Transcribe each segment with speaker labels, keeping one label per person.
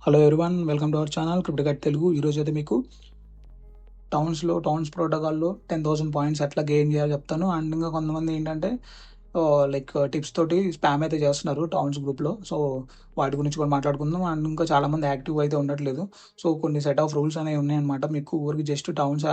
Speaker 1: Hello everyone, welcome to our channel crypto gut Telugu. ఈరోజు అయితే మీకు టౌన్స్ ప్రోటోకాల్లో 10,000 పాయింట్స్ ఎట్లా గెయిన్ చేయాలో చెప్తాను. అండ్ ఇంకా కొంతమంది ఏంటంటే టిప్స్ తోటి స్పామ్ అయితే చేస్తున్నారు టౌన్స్ గ్రూప్లో. సో వాటి గురించి కూడా మాట్లాడుకుందాం. అండ్ ఇంకా చాలామంది యాక్టివ్ అయితే ఉండట్లేదు. సో కొన్ని సెట్ ఆఫ్ రూల్స్ అనేవి ఉన్నాయన్నమాట. మీకు ఊరికి జస్ట్ టౌన్స్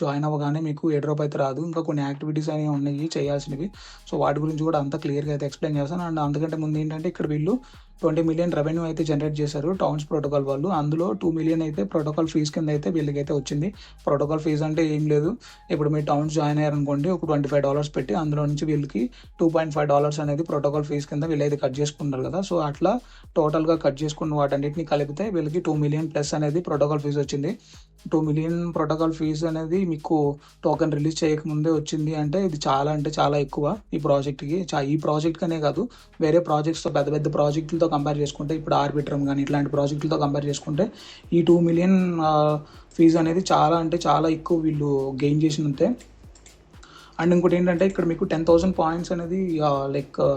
Speaker 1: జాయిన్ అవ్వగానే మీకు ఎయిర్ అయితే రాదు. ఇంకా కొన్ని యాక్టివిటీస్ అనేవి ఉన్నాయి చేయాల్సినవి. సో వాటి గురించి కూడా అంతా క్లియర్గా అయితే ఎక్స్ప్లెయిన్ చేస్తాను. అండ్ అంతకంటే ముందు ఏంటంటే ఇక్కడ వీళ్ళు 20 మిలియన్ రెవెన్యూ అయితే జనరేట్ చేశారు టౌన్స్ ప్రోటోకాల్ వాళ్ళు. అందులో 2 మిలియన్ అయితే ప్రోటోకాల్ ఫీజ్ కింద అయితే వీళ్ళకైతే వచ్చింది. ప్రోటోకాల్ ఫీజ్ అంటే ఏం లేదు, ఇప్పుడు మీరు టౌన్స్ జాయిన్ అయ్యారనుకోండి, ఒక $25 పెట్టి అందులో నుంచి వీళ్ళకి $2.5 అనేది ప్రోటోకాల్ ఫీజ్ కింద వీళ్ళైతే కట్ చేసుకుంటారు కదా. సో అట్లా టోటల్గా కట్ చేసుకున్న వాటన్నిటిని కలిపితే వీళ్ళకి 2 మిలియన్ ప్లస్ అనేది ప్రోటోకాల్ ఫీజ్ వచ్చింది. 2 మిలియన్ ప్రోటోకాల్ ఫీజ్ అనేది మీకు టోకెన్ రిలీజ్ చేయకముందే వచ్చింది అంటే ఇది చాలా అంటే చాలా ఎక్కువ ఈ ప్రాజెక్ట్కి. ఈ ప్రాజెక్ట్కనే కాదు, వేరే ప్రాజెక్ట్స్తో పెద్ద పెద్ద ప్రాజెక్టులతో కంపేర్ చేసుకుంటే, ఇప్పుడు ఆర్బిట్రమ్ కానీ ఇట్లాంటి ప్రాజెక్టులతో కంపేర్ చేసుకుంటే ఈ 2 మిలియన్ ఫీజు అనేది చాలా అంటే చాలా ఎక్కువ వీళ్ళు గెయిన్ చేసినంతే. అండ్ ఇంకోటి ఏంటంటే ఇక్కడ మీకు 10,000 పాయింట్స్ అనేది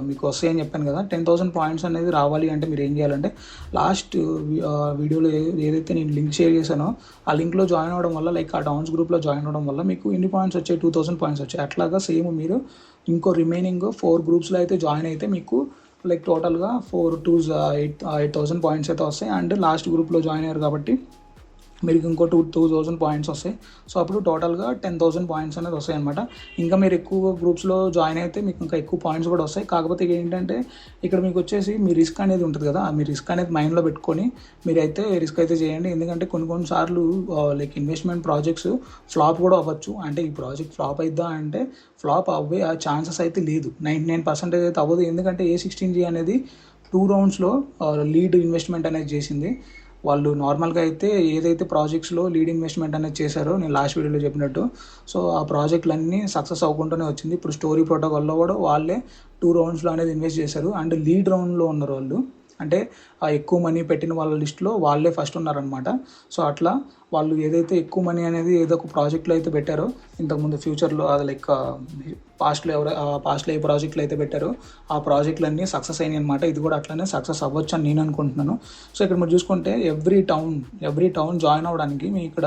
Speaker 1: మీకు వస్తాయని చెప్పాను కదా. 10,000 పాయింట్స్ అనేది రావాలి అంటే మీరు ఏం చేయాలంటే, లాస్ట్ వీడియోలో ఏదైతే నేను లింక్ షేర్ చేశానో ఆ లింక్లో జాయిన్ అవ్వడం వల్ల, ఆ టౌన్స్ గ్రూప్లో జాయిన్ అవ్వడం వల్ల మీకు ఎన్ని పాయింట్స్ వచ్చాయి? 2,000 పాయింట్స్ వచ్చాయి. అట్లాగా సేమ్ మీరు ఇంకో రిమైనింగ్ 4 గ్రూప్స్లో అయితే జాయిన్ అయితే మీకు టోటల్గా 4 to 8,000 పాయింట్స్ అయితే వస్తాయి. అండ్ లాస్ట్ గ్రూప్లో జాయిన్ అయ్యారు కాబట్టి మీకు ఇంకో 2,000 పాయింట్స్ వస్తాయి. సో అప్పుడు టోటల్గా 10,000 పాయింట్స్ అనేది వస్తాయి అనమాట. ఇంకా మీరు ఎక్కువ గ్రూప్స్లో జాయిన్ అయితే మీకు ఇంకా ఎక్కువ పాయింట్స్ కూడా వస్తాయి. కాకపోతే ఏంటంటే ఇక్కడ మీకు వచ్చేసి మీ రిస్క్ అనేది ఉంటుంది కదా, మీ రిస్క్ అనేది మైండ్లో పెట్టుకొని మీరైతే రిస్క్ అయితే చేయండి. ఎందుకంటే కొన్నిసార్లు ఇన్వెస్ట్మెంట్ ప్రాజెక్ట్స్ ఫ్లాప్ కూడా అవ్వచ్చు. అంటే ఈ ప్రాజెక్ట్ ఫ్లాప్ అయిద్దా అంటే ఫ్లాప్ అవ్వే ఆ ఛాన్సెస్ అయితే లేదు, 99% అయితే అవ్వదు. ఎందుకంటే A16Z అనేది 2 రౌండ్స్లో లీడ్ ఇన్వెస్ట్మెంట్ అనేది చేసింది. వాళ్ళు నార్మల్గా అయితే ఏదైతే ప్రాజెక్ట్స్లో లీడ్ ఇన్వెస్ట్మెంట్ అనేది చేశారో నేను లాస్ట్ వీడియోలో చెప్పినట్టు, సో ఆ ప్రాజెక్టులన్నీ సక్సెస్ అవ్వకుండానే వచ్చింది. ఇప్పుడు స్టోరీ ప్రోటోకాల్లో కూడా వాళ్ళే 2 రౌండ్స్లో అనేది ఇన్వెస్ట్ చేశారు. అండ్ లీడ్ రౌండ్లో ఉన్నారు వాళ్ళు, అంటే ఆ ఎక్కువ మనీ పెట్టిన వాళ్ళ లిస్ట్లో వాళ్ళే ఫస్ట్ ఉన్నారనమాట. సో అట్లా వాళ్ళు ఏదైతే ఎక్కువ మనీ అనేది ఏదో ఒక ప్రాజెక్ట్లో అయితే పెట్టారో ఇంతకుముందు ఫ్యూచర్లో, అది పాస్ట్లో ఏ ప్రాజెక్టులు అయితే పెట్టారో ఆ ప్రాజెక్టులన్నీ సక్సెస్ అయినాయి అనమాట. ఇది కూడా అట్లనే సక్సెస్ అవ్వచ్చు అని నేను అనుకుంటున్నాను. సో ఇక్కడ మీరు చూసుకుంటే ఎవ్రీ టౌన్ జాయిన్ అవ్వడానికి మీ ఇక్కడ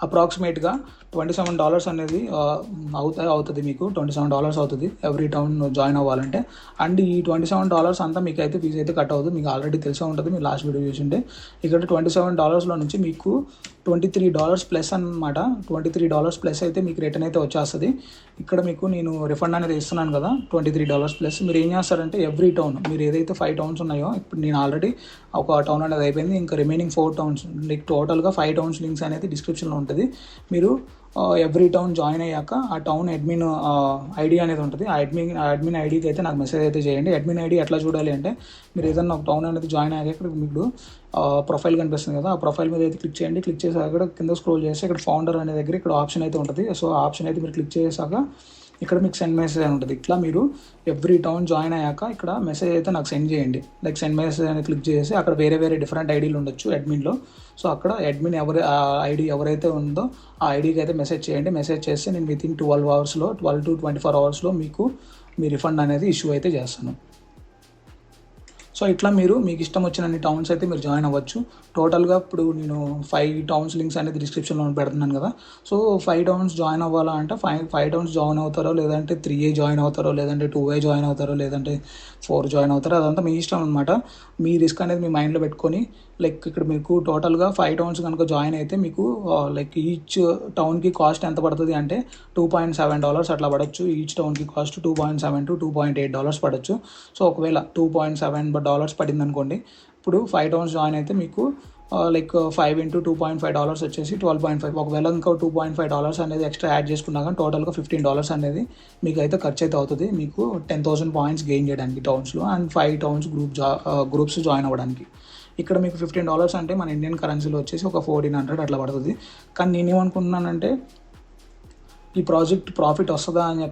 Speaker 1: అప్రాక్సిమేట్గా $27 అనేది అవుతుంది. మీకు $27 అవుతుంది ఎవ్రీ టౌన్ జాయిన్ అవ్వాలంటే. అండ్ ఈ $27 అంతా మీకు అయితే ఫీజు అయితే కట్ అవుతుంది. మీకు ఆల్రెడీ తెలిసే ఉంటుంది, మీరు లాస్ట్ వీడియో చూసింటే. ఇక్కడ $27లో నుంచి మీకు $23 ప్లస్ అనమాట. $23 ప్లస్ అయితే మీకు రిటర్న్ అయితే వచ్చేస్తుంది. ఇక్కడ మీకు నేను రిఫండ్ అనేది ఇస్తున్నాను కదా, $23 ప్లస్. మీరు ఏం చేస్తారంటే ఎవ్రీ టౌన్, మీరు ఏదైతే 5 టౌన్స్ ఉన్నాయో, ఇప్పుడు నేను ఆల్రెడీ ఒక టౌన్ అనేది అయిపోయింది, ఇంకా రిమైనింగ్ 4 టౌన్స్, టోటల్గా 5 టౌన్స్ లింక్స్ అనేది డిస్క్రిప్షన్లో ఉంటుంది. మీరు ఎవ్రీ టౌన్ జాయిన్ అయ్యాక ఆ టౌన్ అడ్మిన్ ఐడి అనేది ఉంటుంది. ఆ అడ్మిన్ ఐడికి అయితే నాకు మెసేజ్ అయితే చేయండి. అడ్మిన్ ఐడి ఎట్లా చూడాలి అంటే, మీరు ఏదైనా ఒక టౌన్ అనేది జాయిన్ అయ్యాక ఇక్కడ మీకు ప్రొఫైల్ కనిపిస్తుంది కదా, ఆ ప్రొఫైల్ మీద అయితే క్లిక్ చేయండి. క్లిక్ చేసాక ఇక్కడ కింద స్క్రోల్ చేస్తే ఇక్కడ ఫౌండర్ అనే దగ్గర ఇక్కడ ఆప్షన్ అయితే ఉంటుంది. సో ఆ ఆప్షన్ అయితే మీరు క్లిక్ చేసాక ఇక్కడ మీకు సెండ్ మెసేజ్ అని ఉంటుంది. ఇట్లా మీరు ఎవ్రీ టౌన్ జాయిన్ అయ్యాక ఇక్కడ మెసేజ్ అయితే నాకు సెండ్ చేయండి. సెండ్ మెసేజ్ అని క్లిక్ చేసి అక్కడ వేరే డిఫరెంట్ ఐడీలు ఉండొచ్చు అడ్మిన్లో. సో అక్కడ అడ్మిన్ ఐడి ఎవరైతే ఉందో ఆ ఐడికి అయితే మెసేజ్ చేయండి. మెసేజ్ చేస్తే నేను వితిన్ 12 to 24 అవర్స్లో మీకు మీ రిఫండ్ అనేది ఇష్యూ అయితే చేస్తాను. సో ఇట్లా మీకు ఇష్టం వచ్చిన టౌన్స్ అయితే మీరు జాయిన్ అవ్వచ్చు. టోటల్గా ఇప్పుడు నేను 5 టౌన్స్ లింక్స్ అనేది డిస్క్రిప్షన్లో పెడుతున్నాను కదా. సో 5 టౌన్స్ జాయిన్ అవ్వాలా అంటే 5 టౌన్స్ జాయిన్ అవుతారో, లేదంటే 3A జాయిన్ అవుతారో, లేదంటే 2A జాయిన్ అవుతారో, లేదంటే 4 జాయిన్ అవుతారో, అదంతా మీ ఇష్టం అనమాట. మీ రిస్క్ అనేది మీ మైండ్లో పెట్టుకొని ఇక్కడ మీకు టోటల్గా 5 టౌన్స్ కనుక జాయిన్ అయితే మీకు ఈచ్ టౌన్కి కాస్ట్ ఎంత పడుతుంది అంటే $2.7 అట్లా పడవచ్చు. ఈచ్ టౌన్కి కాస్ట్ $2.7 to $2.8 పడవచ్చు. సో ఒకవేళ $2.7 పడింది అనుకోండి, ఇప్పుడు 5 టౌన్స్ జాయిన్ అయితే మీకు 5 into $2.5 వచ్చేసి $12.5. ఒకవేళ ఇంకా $2.5 అనేది ఎక్స్ట్రా యాడ్ చేసుకున్నాక టోటల్గా $15 అనేది మీకు అయితే ఖర్చు అయితే అవుతుంది, మీకు 10,000 పాయింట్స్ గెయిన్ చేయడానికి టౌన్స్లో. అండ్ 5 టౌన్స్ గ్రూప్స్ జాయిన్ అవ్వడానికి. ఇక్కడ మీకు $15 అంటే మన ఇండియన్ కరెన్సీలో వచ్చేసి ఒక 1,400 అట్లా పడుతుంది. కానీ నేనేమనుకుంటున్నానంటే, ఈ ప్రాజెక్ట్ ప్రాఫిట్ వస్తుందా అని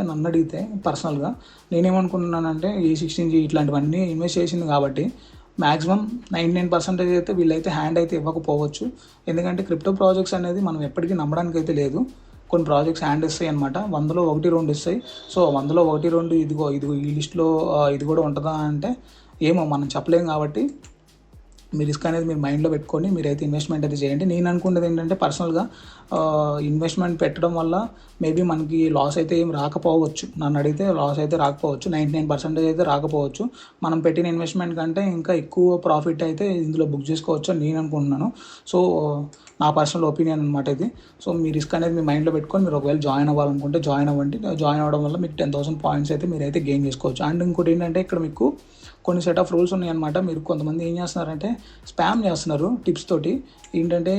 Speaker 1: నన్ను అడిగితే పర్సనల్గా నేనేమనుకుంటున్నానంటే, A16Z ఇట్లాంటివన్నీ ఇన్వెస్ట్ చేసింది కాబట్టి మ్యాక్సిమం 99% అయితే వీళ్ళైతే హ్యాండ్ అయితే ఇవ్వకపోవచ్చు. ఎందుకంటే క్రిప్టో ప్రాజెక్ట్స్ అనేది మనం ఎప్పటికీ నమ్మడానికి అయితే లేదు. కొన్ని ప్రాజెక్ట్స్ హ్యాండ్ ఇస్తాయి అనమాట, 100లో 1-2 ఇస్తాయి. సో 100లో 1-2 ఇదిగో ఈ లిస్ట్లో ఇది కూడా ఉంటుందా అంటే ఏమో మనం చెప్పలేం. కాబట్టి మీ రిస్క్ అనేది మీరు మైండ్లో పెట్టుకొని మీరైతే ఇన్వెస్ట్మెంట్ అయితే చేయండి. నేను అనుకున్నది ఏంటంటే పర్సనల్గా ఇన్వెస్ట్మెంట్ పెట్టడం వల్ల మేబీ మనకి లాస్ అయితే ఏం రాకపోవచ్చు. నన్ను అడిగితే లాస్ అయితే రాకపోవచ్చు, 99% అయితే రాకపోవచ్చు. మనం పెట్టిన ఇన్వెస్ట్మెంట్ కంటే ఇంకా ఎక్కువ ప్రాఫిట్ అయితే ఇందులో బుక్ చేసుకోవచ్చు అని నేను అనుకుంటున్నాను. సో నా పర్సనల్ ఒపీనియన్ అనమాట ఇది. సో మీ రిస్క్ అనేది మీ మైండ్లో పెట్టుకొని మీరు ఒకవేళ జాయిన్ అవ్వాలనుకుంటే జాయిన్ అవ్వండి. జాయిన్ అవ్వడం వల్ల మీకు 10,000 పాయింట్స్ అయితే మీరైతే గెయిన్ చేసుకోవచ్చు. అండ్ ఇంకోటి ఏంటంటే ఇక్కడ మీకు కొన్ని సెట్ ఆఫ్ రూల్స్ ఉన్నాయన్నమాట. మీరు కొంతమంది ఏం చేస్తున్నారంటే స్పామ్ చేస్తున్నారు టిప్స్ తోటి. ఏంటంటే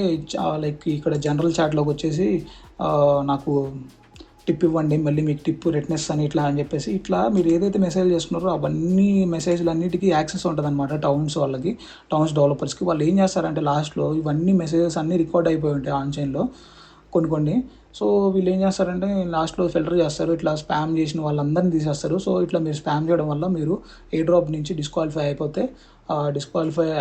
Speaker 1: లైక్ ఇక్కడ జనరల్ చాట్లోకి వచ్చేసి నాకు టిప్ ఇవ్వండి, మళ్ళీ మీకు టిప్ రిటర్న్ ఇస్తాను ఇట్లా అని చెప్పేసి, ఇట్లా మీరు ఏదైతే మెసేజ్ చేస్తున్నారో అవన్నీ మెసేజ్లు అన్నిటికీ యాక్సెస్ ఉంటుంది అనమాట టౌన్స్ వాళ్ళకి, టౌన్స్ డెవలపర్స్కి. వాళ్ళు ఏం చేస్తారంటే లాస్ట్లో ఇవన్నీ మెసేజెస్ అన్నీ రికార్డ్ అయిపోయి ఉంటాయి ఆన్లైన్లో కొన్ని. సో వీళ్ళు ఏం చేస్తారంటే లాస్ట్లో ఫిల్టర్ చేస్తారు, ఇట్లా స్పామ్ చేసిన వాళ్ళందరినీ తీసేస్తారు. సో ఇట్లా మీరు స్పామ్ చేయడం వల్ల మీరు ఏ డ్రాప్ నుంచి డిస్క్వాలిఫై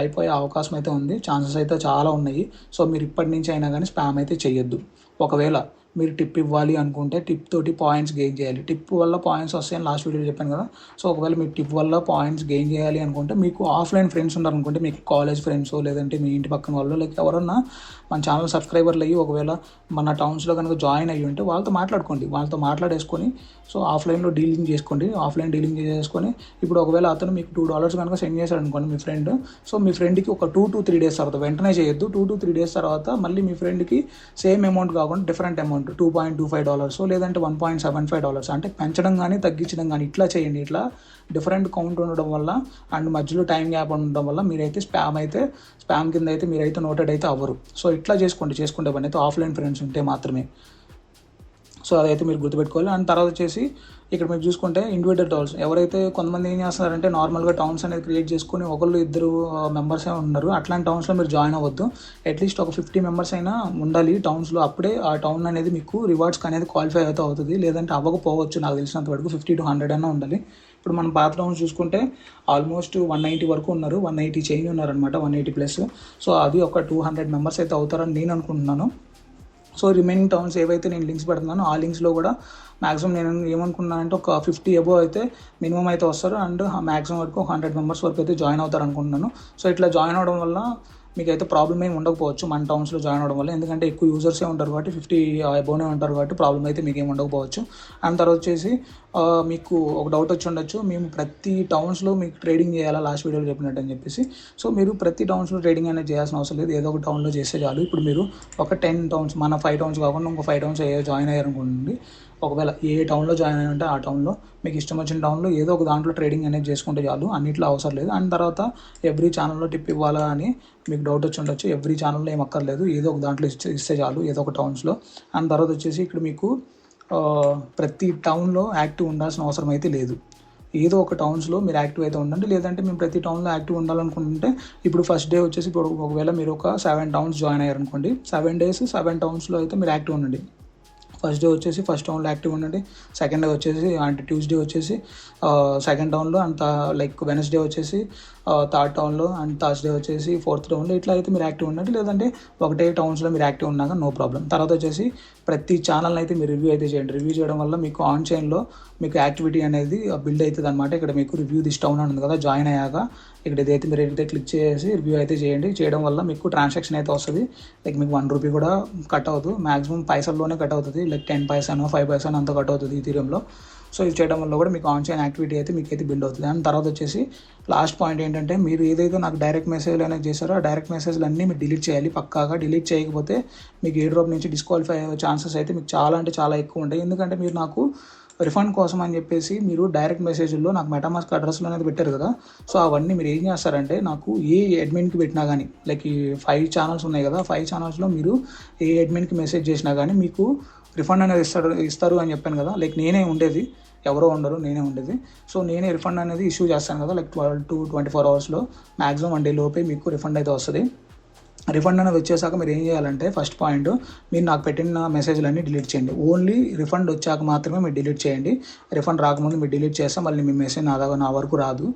Speaker 1: అయిపోయే అవకాశం అయితే ఉంది. ఛాన్సెస్ అయితే చాలా ఉన్నాయి. సో మీరు ఇప్పటి నుంచి అయినా కానీ స్పామ్ అయితే చేయొద్దు. ఒకవేళ మీరు టిప్ ఇవ్వాలి అనుకుంటే టిప్ తోటి పాయింట్స్ గెయిన్ చేయాలి. టిప్ వల్ల పాయింట్స్ వస్తాయని లాస్ట్ వీడియోలో చెప్పాను కదా. సో ఒకవేళ మీరు టిప్ వల్ల పాయింట్స్ గెయిన్ చేయాలి అనుకుంటే మీకు ఆఫ్లైన్ ఫ్రెండ్స్ ఉన్నారనుకుంటే, మీకు కాలేజ్ ఫ్రెండ్స్ లేదంటే మీ ఇంటి పక్కన వాళ్ళు, లేక ఎవరన్నా మన ఛానల్ సబ్స్క్రైబర్లు అయ్యి ఒకవేళ మన టౌన్స్లో కనుక జాయిన్ అయ్యి ఉంటే వాళ్ళతో మాట్లాడుకోండి. వాళ్ళతో మాట్లాడేసుకొని సో ఆఫ్లైన్లో డీలింగ్ చేసుకోండి. ఆఫ్లైన్ డీలింగ్ చేసుకొని ఇప్పుడు ఒకవేళ అతను మీకు $2 కనుక సెండ్ చేశాడు అనుకోండి మీ ఫ్రెండ్. సో మీ ఫ్రెండ్కి ఒక 2 to 3 days తర్వాత, వెంటనే చేయొద్దు, 2 to 3 days తర్వాత మళ్ళీ మీ ఫ్రెండ్కి సేమ్ అమౌంట్ కాకుండా డిఫరెంట్ అమౌంట్ $2.25 లేదంటే $1.75 అంటే పెంచడం కానీ తగ్గించడం కానీ ఇట్లా చేయండి. ఇట్లా డిఫరెంట్ కౌంట్ ఉండడం వల్ల అండ్ మధ్యలో టైం గ్యాప్ ఉండడం వల్ల మీరైతే స్పామ్ కింద అయితే మీరైతే నోటెడ్ అయితే అవ్వరు. సో ఇట్లా చేసుకుంటే పని అయితే ఆఫ్లైన్ ఫ్రెండ్స్ ఉంటే మాత్రమే. సో అదైతే మీరు గుర్తుపెట్టుకోవాలి. అండ్ తర్వాత వచ్చేసి ఇక్కడ మీరు చూసుకుంటే ఇండివిజువల్ టౌన్స్, ఎవరైతే కొంతమంది ఏం చేస్తున్నారంటే నార్మల్గా టౌన్స్ అనేది క్రియేట్ చేసుకుని 1-2 మెంబర్సే ఉన్నారు. అట్లాంటి టౌన్స్లో మీరు జాయిన్ అవ్వద్దు. అట్లీస్ట్ ఒక 50 మెంబర్స్ అయినా ఉండాలి టౌన్స్లో. అప్పుడే ఆ టౌన్ అనేది మీకు రివార్డ్స్కి అనేది క్వాలిఫై అయితే అవుతుంది. లేదంటే అవ్వకపోవచ్చు. నాకు తెలిసినంత వరకు 50 to 100 అయినా ఉండాలి. ఇప్పుడు మనం పాత టౌన్స్ చూసుకుంటే ఆల్మోస్ట్ 190 వరకు ఉన్నారు, 180 చేంజ్ ఉన్నారనమాట, 180+. సో అది ఒక 200 మెంబర్స్ అయితే అవుతారని నేను అనుకుంటున్నాను. సో రిమైనింగ్ టౌన్స్ ఏవైతే నేను లింక్స్ పెడుతున్నానో ఆ లింక్స్లో కూడా మ్యాక్సిమం నేను ఏమనుకున్నానంటే ఒక 50 అబోవ్ అయితే మినిమం అయితే వస్తారు. అండ్ మ్యాక్సిమం వరకు 100 మెంబర్స్ వరకు అయితే జాయిన్ అవుతారు అనుకుంటున్నాను. సో ఇట్లా జాయిన్ అవడం వల్ల మీకు అయితే ప్రాబ్లం ఏమి ఉండకపోవచ్చు మన టౌన్స్లో జాయిన్ అవ్వడం వల్ల. ఎందుకంటే ఎక్కువ యూజర్సే ఉంటారు కాబట్టి, 50 అబోవ్నే ఉంటారు కాబట్టి ప్రాబ్లం అయితే మీకు ఏమి ఉండకపోవచ్చు. అండ్ తర్వాత వచ్చేసి మీకు ఒక డౌట్ వచ్చి ఉండొచ్చు, మేము ప్రతి టౌన్స్లో మీకు ట్రేడింగ్ చేయాలా లాస్ట్ వీడియోలో చెప్పినట్టు అని చెప్పేసి. సో మీరు ప్రతి టౌన్స్లో ట్రేడింగ్ అనేది చేయాల్సిన అవసరం లేదు. ఏదో ఒక టౌన్లో చేస్తే చాలు. ఇప్పుడు మీరు ఒక 10 టౌన్స్, మన 5 టౌన్స్ కాకుండా ఇంకో 5 టౌన్స్ జాయిన్ అయ్యారనుకోండి. ఒకవేళ ఏ టౌన్లో జాయిన్ అయ్యి ఉంటే ఆ టౌన్లో మీకు ఇష్టం వచ్చిన టౌన్లో ఏదో ఒక దాంట్లో ట్రేడింగ్ అనేది చేసుకుంటే చాలు. అన్నిట్లో అవసరం లేదు. అండ్ తర్వాత ఎవ్రీ ఛానల్లో టిప్ ఇవ్వాలా అని మీకు డౌట్ వచ్చి ఉండొచ్చు. ఎవ్రీ ఛానల్లో ఏం అక్కర్లేదు, ఏదో ఒక దాంట్లో ఇస్తే చాలు, ఏదో ఒక టౌన్స్లో. అండ్ తర్వాత వచ్చేసి ఇక్కడ మీకు ప్రతి టౌన్లో యాక్టివ్ ఉండాల్సిన అవసరం అయితే లేదు. ఏదో ఒక టౌన్స్లో మీరు యాక్టివ్ అయితే ఉండండి. లేదంటే మేము ప్రతి టౌన్లో యాక్టివ్ ఉండాలనుకుంటుంటే ఇప్పుడు ఫస్ట్ డే వచ్చేసి ఇప్పుడు ఒకవేళ మీరు ఒక 7 టౌన్స్ జాయిన్ అయ్యారనుకోండి, 7 days 7 టౌన్స్లో అయితే మీరు యాక్టివ్ ఉండండి. ఫస్ట్ డే వచ్చేసి ఫస్ట్ టౌన్లో యాక్టివ్ ఉండండి. సెకండ్ డే వచ్చేసి అంటే ట్యూస్డే వచ్చేసి సెకండ్ టౌన్లో, అండ్ లైక్ వెనస్డే వచ్చేసి థర్డ్ టౌన్లో, అండ్ థర్స్డే వచ్చేసి ఫోర్త్ టౌన్లో. ఇట్లా అయితే మీరు యాక్టివ్ ఉండండి. లేదంటే ఒకటే టౌన్స్లో మీరు యాక్టివ్ ఉన్నాక నో ప్రాబ్లం. తర్వాత వచ్చేసి ప్రతి ఛానల్ని అయితే మీరు రివ్యూ అయితే చేయండి. రివ్యూ చేయడం వల్ల మీకు ఆన్ చైన్లో మీకు యాక్టివిటీ అనేది బిల్డ్ అవుతుంది అనమాట. ఇక్కడ మీకు రివ్యూ దిస్ టౌన్ అని ఉంది కదా, జాయిన్ అయ్యాక ఇక్కడ ఇదైతే మీరు ఏదైతే క్లిక్ చేసి రివ్యూ అయితే చేయండి. చేయడం వల్ల మీకు ట్రాన్సాక్షన్ అయితే వస్తుంది. లైక్ మీకు ₹1 కూడా కట్ అవుతుంది. మ్యాక్సిమం పైసల్లోనే కట్ అవుతుంది. లైక్ 10 పైసానో 5 పైసానో అంత కట్ అవుతుంది ఈథీరియంలో. సో ఇది చేయడం వల్ల కూడా మీకు ఆన్ చైన్ యాక్టివిటీ అయితే మీకు అయితే బిల్డ్ అవుతుంది. అండ్ తర్వాత వచ్చేసి లాస్ట్ పాయింట్ ఏంటంటే, మీరు ఏదైతే నాకు డైరెక్ట్ మెసేజ్లు అనేది చేశారో ఆ డైరెక్ట్ మెసేజ్లు అన్నీ మీరు డిలీట్ చేయాలి పక్కాగా. డిలీట్ చేయకపోతే మీకు ఏ డ్రాప్ నుంచి డిస్క్వాలిఫై అయ్యే ఛాన్సెస్ అయితే మీకు చాలా అంటే చాలా ఎక్కువ ఉంటాయి. ఎందుకంటే మీరు నాకు రిఫండ్ కోసం అని చెప్పేసి మీరు డైరెక్ట్ మెసేజ్లో నాకు మెటామాస్క్ అడ్రస్లో అనేది పెట్టారు కదా. సో అవన్నీ మీరు ఏం చేస్తారంటే, నాకు ఏ అడ్మిన్కి పెట్టినా కానీ, లైక్ ఈ 5 ఛానల్స్ ఉన్నాయి కదా, 5 ఛానల్స్లో మీరు ఏ అడ్మిన్కి మెసేజ్ చేసినా కానీ మీకు రిఫండ్ అనేది ఇస్తారు అని చెప్పాను కదా. లైక్ నేనే ఉండేది, ఎవరో ఉండరు, నేనే ఉండేది. సో నేనే రిఫండ్ అనేది ఇష్యూ చేస్తాను కదా, లైక్ 12 to 24 అవర్స్లో మ్యాక్సిమం 1 day లోపే మీకు రిఫండ్ అయితే వస్తుంది. రిఫండ్ అనేది వచ్చేసాక మీరు ఏం చేయాలంటే, ఫస్ట్ పాయింట్ మీరు నాకు పెట్టిన మెసేజ్లన్నీ డిలీట్ చేయండి. ఓన్లీ రిఫండ్ వచ్చాక మాత్రమే మీరు డిలీట్ చేయండి. రిఫండ్ రాకముందు మీరు డిలీట్ చేస్తే మళ్ళీ మీ మెసేజ్ నా వరకు రాదు.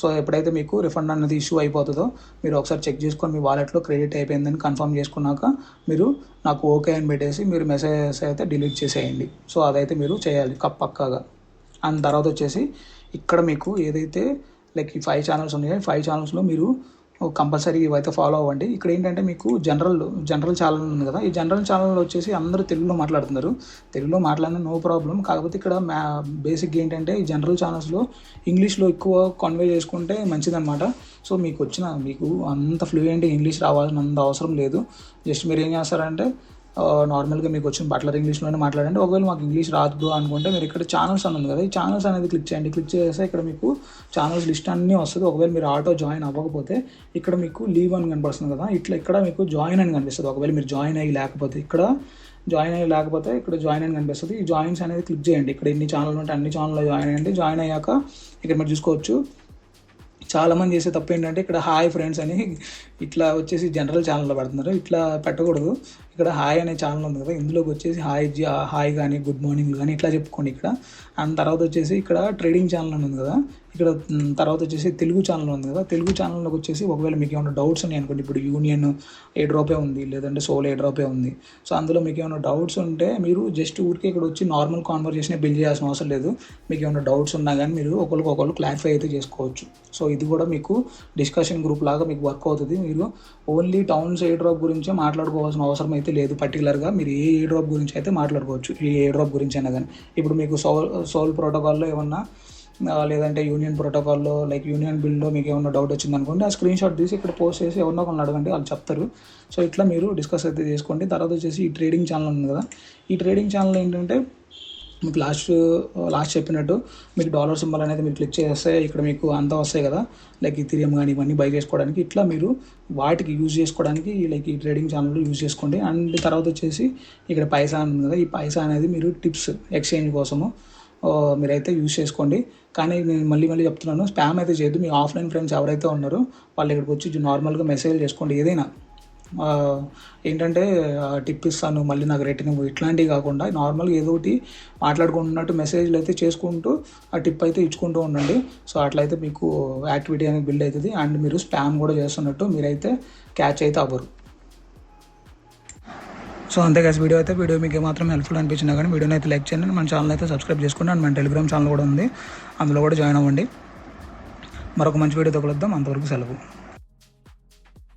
Speaker 1: సో ఎప్పుడైతే మీకు రిఫండ్ అనేది ఇష్యూ అయిపోతుందో మీరు ఒకసారి చెక్ చేసుకొని మీ వాలెట్లో క్రెడిట్ అయిపోయిందని కన్ఫర్మ్ చేసుకున్నాక మీరు నాకు ఓకే అని పెట్టేసి మీరు మెసేజెస్ అయితే డిలీట్ చేసేయండి. సో అదైతే మీరు చేయాలి పక్కాగా. అండ్ తర్వాత వచ్చేసి ఇక్కడ మీకు ఏదైతే లైక్ ఈ 5 ఛానల్స్ ఉన్నాయో 5 ఛానల్స్లో మీరు కంపల్సరీ ఇవైతే ఫాలో అవ్వండి. ఇక్కడ ఏంటంటే మీకు జనరల్ ఛానల్ ఉంది కదా, ఈ జనరల్ ఛానల్లో వచ్చేసి అందరూ తెలుగులో మాట్లాడుతున్నారు. తెలుగులో మాట్లాడిన నో ప్రాబ్లం. కాకపోతే ఇక్కడ బేసిక్గా ఏంటంటే ఈ జనరల్ ఛానల్స్లో ఇంగ్లీష్లో ఎక్కువ కన్వే చేసుకుంటే మంచిదన్నమాట. సో మీకు అంత ఫ్లూయెంట్ ఇంగ్లీష్ రావాల్సినంత అవసరం లేదు. జస్ట్ మీరు ఏం చేస్తారంటే నార్మల్గా మీకు వచ్చిన బట్లర్ ఇంగ్లీష్లోనే మాట్లాడండి. ఒకవేళ మాకు ఇంగ్లీష్ రాదు అనుకుంటే మీరు ఇక్కడ ఛానల్స్ అని ఉంది కదా, ఈ ఛానల్స్ అనేది క్లిక్ చేయండి. క్లిక్ చేస్తే ఇక్కడ మీకు ఛానల్స్ లిస్ట్ అన్నీ వస్తుంది. ఒకవేళ మీరు ఆటో జాయిన్ అవ్వకపోతే ఇక్కడ మీకు లీవ్ అని కనిపిస్తుంది కదా, ఇక్కడ మీకు జాయిన్ అని కనిపిస్తుంది. ఒకవేళ మీరు జాయిన్ అయ్యి లేకపోతే ఇక్కడ జాయిన్ అని కనిపిస్తుంది. ఈ జాయిన్స్ అనేది క్లిక్ చేయండి. ఇక్కడ ఎన్ని ఛానల్ ఉంటే అన్ని ఛానల్లో జాయిన్ అయ్యండి. జాయిన్ అయ్యాక ఇక్కడ మీరు చూసుకోవచ్చు, చాలామంది చేసే తప్పు ఏంటంటే ఇక్కడ హాయ్ ఫ్రెండ్స్ అని ఇట్లా వచ్చేసి జనరల్ ఛానల్లో పెడుతున్నారు. ఇట్లా పెట్టకూడదు. ఇక్కడ హాయ్ అనే ఛానల్ ఉంది కదా, ఇందులోకి వచ్చేసి హాయ్ కానీ గుడ్ మార్నింగ్ కానీ ఇట్లా చెప్పుకోండి ఇక్కడ. అండ్ తర్వాత వచ్చేసి ఇక్కడ ట్రేడింగ్ ఛానల్ అని ఉంది కదా, ఇక్కడ తర్వాత వచ్చేసి తెలుగు ఛానల్ ఉంది కదా, తెలుగు ఛానల్లోకి వచ్చేసి ఒకవేళ మీకు ఏమైనా డౌట్స్ ఉన్నాయి అనుకోండి, ఇప్పుడు యూనియన్ ఏ డ్రాపే ఉంది లేదంటే సోల్ ఏ డ్రాపే ఉంది. సో అందులో మీకు ఏమైనా డౌట్స్ ఉంటే మీరు జస్ట్ ఊరికే ఇక్కడ వచ్చి నార్మల్ కాన్వర్జేషన్ బిల్డ్ చేయాల్సిన అవసరం లేదు. మీకు ఏమైనా డౌట్స్ ఉన్నా కానీ మీరు ఒకరు క్లారిఫై అయితే చేసుకోవచ్చు. సో ఇది కూడా మీకు డిస్కషన్ గ్రూప్ లాగా మీకు వర్క్ అవుతుంది. మీరు ఓన్లీ టౌన్స్ ఏ డ్రాప్ గురించే మాట్లాడుకోవాల్సిన అవసరం అయితే లేదు. పర్టికులర్గా మీరు ఏ డ్రాప్ గురించి అయితే మాట్లాడుకోవచ్చు, ఏ డ్రాప్ గురించి అయినా కానీ. ఇప్పుడు మీకు సోల్ ప్రోటోకాల్లో ఏమన్నా లేదంటే యూనియన్ ప్రోటోకాల్లో లైక్ యూనియన్ బిల్లో మీకు ఏమన్నా డౌట్ వచ్చింది అనుకోండి, ఆ స్క్రీన్ షాట్ తీసి ఇక్కడ పోస్ట్ చేసి ఎవరినో కొన్ని అడగండి, వాళ్ళు చెప్తారు. సో ఇట్లా మీరు డిస్కస్ అయితే చేసుకోండి. తర్వాత వచ్చేసి ఈ ట్రేడింగ్ ఛానల్ ఉంది కదా, ఈ ట్రేడింగ్ ఛానల్ ఏంటంటే మీకు లాస్ట్ చెప్పినట్టు మీకు డాలర్ సింబల్ అనేది మీరు క్లిక్ చేస్తే ఇక్కడ మీకు అంతా వస్తాయి కదా, లైక్ ఈథీరియం కానీ ఇవన్నీ బై చేసుకోవడానికి. ఇట్లా మీరు వాటికి యూజ్ చేసుకోవడానికి లైక్ ఈ ట్రేడింగ్ ఛానల్లో యూజ్ చేసుకోండి. అండ్ తర్వాత వచ్చేసి ఇక్కడ పైసా ఉంది కదా, ఈ పైసా అనేది మీరు టిప్స్ ఎక్స్చేంజ్ కోసము మీరైతే యూజ్ చేసుకోండి. కానీ నేను మళ్ళీ చెప్తున్నాను, స్పామ్ అయితే చేయొద్దు. మీ ఆఫ్లైన్ ఫ్రెండ్స్ ఎవరైతే ఉన్నారో వాళ్ళు ఇక్కడికి వచ్చి నార్మల్గా మెసేజ్ చేసుకోండి. ఏదైనా ఏంటంటే టిప్ ఇస్తాను మళ్ళీ నాకు రేటింగ్ ఇట్లాంటివి కాకుండా నార్మల్గా ఏదో ఒకటి మాట్లాడుకుంటున్నట్టు మెసేజ్లు అయితే చేసుకుంటూ ఆ టిప్ అయితే ఇచ్చుకుంటూ ఉండండి. సో అట్లయితే మీకు యాక్టివిటీ అనేది బిల్డ్ అవుతుంది. అండ్ మీరు స్పామ్ కూడా చేస్తున్నట్టు మీరైతే క్యాచ్ అయితే అవ్వరు. సో అంతే guys, వీడియో మీకు ఏమాత్రం హెల్ప్ఫుల్ అనిపించినా కానీ వీడియోని అయితే లైక్ చేయండి. మన ఛానల్ అయితే సబ్స్క్రైబ్ చేసుకోండి. అండ్ మన టెలిగ్రామ్ ఛానల్ కూడా ఉంది, అందులో కూడా జాయిన్ అవ్వండి. మరొక మంచి వీడియోతో కలుద్దాం. అంతవరకు సెలవు.